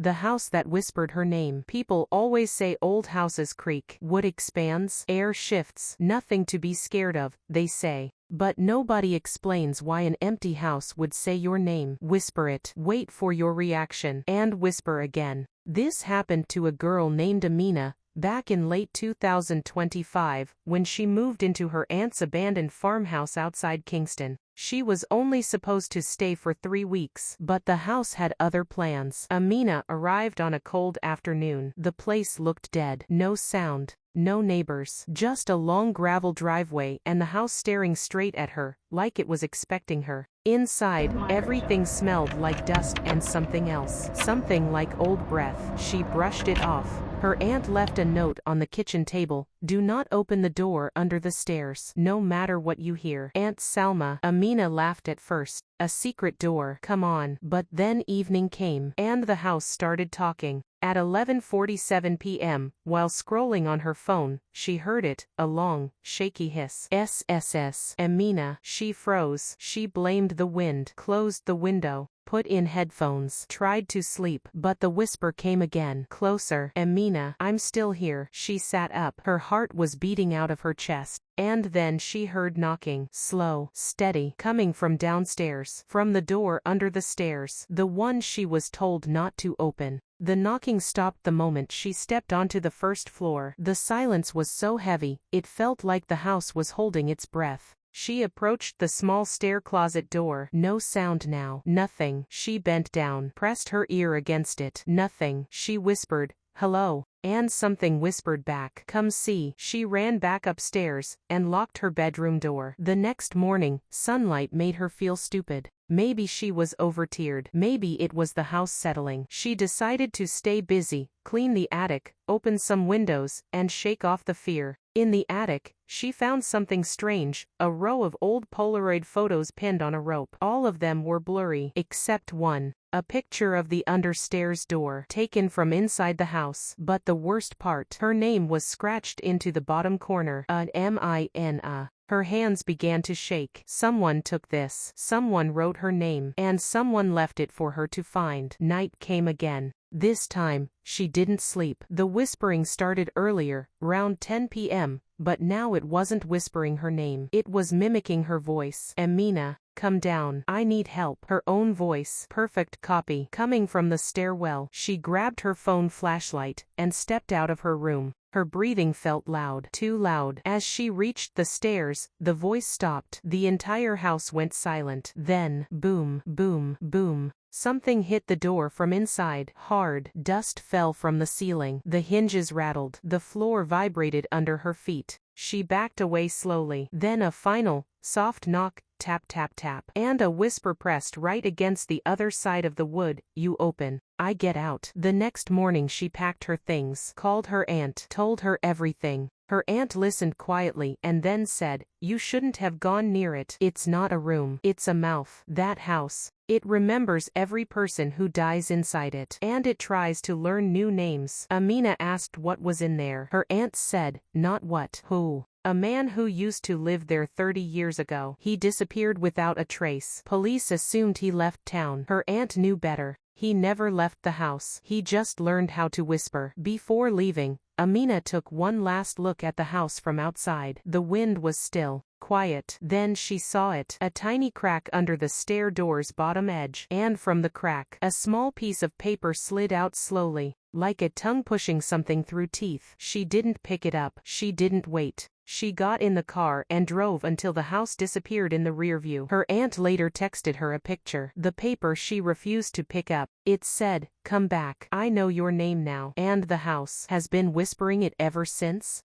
The house that whispered her name. People always say old houses creak, wood expands, air shifts, nothing to be scared of, they say. But nobody explains why an empty house would say your name. Whisper it, wait for your reaction, and whisper again. This happened to a girl named Amina, back in late 2025, when she moved into her aunt's abandoned farmhouse outside Kingston. She was only supposed to stay for 3 weeks, but the house had other plans. Amina arrived on a cold afternoon. The place looked dead. No sound, no neighbors, just a long gravel driveway and the house staring straight at her, like it was expecting her. Inside, everything smelled like dust and something else. Something like old breath. She brushed it off. Her aunt left a note on the kitchen table. Do not open the door under the stairs, no matter what you hear. Aunt Salma. Amina laughed at first. A secret door, come on. But then evening came, and the house started talking. At 11:47 p.m., while scrolling on her phone, she heard it, a long, shaky hiss. SSS. Amina. She froze. She blamed the wind, closed the window, put in headphones, tried to sleep, but the whisper came again. Closer. Amina. I'm still here. She sat up. Her heart was beating out of her chest. And then she heard knocking, slow, steady, coming from downstairs, from the door under the stairs, the one she was told not to open. The knocking stopped the moment she stepped onto the first floor. The silence was so heavy, it felt like the house was holding its breath. She approached the small stair closet door. No sound now. Nothing. She bent down, pressed her ear against it. Nothing. She whispered, hello. And something whispered back, come see. She ran back upstairs, and locked her bedroom door. The next morning, sunlight made her feel stupid. Maybe she was overtired. Maybe it was the house settling. She decided to stay busy, clean the attic, open some windows, and shake off the fear. In the attic, she found something strange, a row of old Polaroid photos pinned on a rope. All of them were blurry, except one. A picture of the understairs door, taken from inside the house. But the worst part, her name was scratched into the bottom corner. Mina. Her hands began to shake. Someone took this. Someone wrote her name. And someone left it for her to find. Night came again. This time, she didn't sleep. The whispering started earlier, round 10 p.m., but now it wasn't whispering her name. It was mimicking her voice. Amina, come down. I need help. Her own voice, perfect copy, coming from the stairwell. She grabbed her phone flashlight and stepped out of her room. Her breathing felt loud, too loud. As she reached the stairs, the voice stopped. The entire house went silent. Then, boom, boom, boom. Something hit the door from inside. Hard. Dust fell from the ceiling. The hinges rattled. The floor vibrated under her feet. She backed away slowly. Then a final, soft knock, tap tap tap. And a whisper pressed right against the other side of the wood. You open. I get out. The next morning she packed her things, called her aunt, told her everything. Her aunt listened quietly and then said, you shouldn't have gone near it. It's not a room. It's a mouth. That house. It remembers every person who dies inside it. And it tries to learn new names. Amina asked what was in there. Her aunt said, not what. Who? A man who used to live there 30 years ago. He disappeared without a trace. Police assumed he left town. Her aunt knew better. He never left the house. He just learned how to whisper. Before leaving, Amina took one last look at the house from outside. The wind was still, quiet. Then she saw it, a tiny crack under the stair door's bottom edge. And from the crack, a small piece of paper slid out slowly, like a tongue pushing something through teeth. She didn't pick it up. She didn't wait. She got in the car and drove until the house disappeared in the rear view. Her aunt later texted her a picture. The paper she refused to pick up. It said, come back. I know your name now. And the house has been whispering it ever since.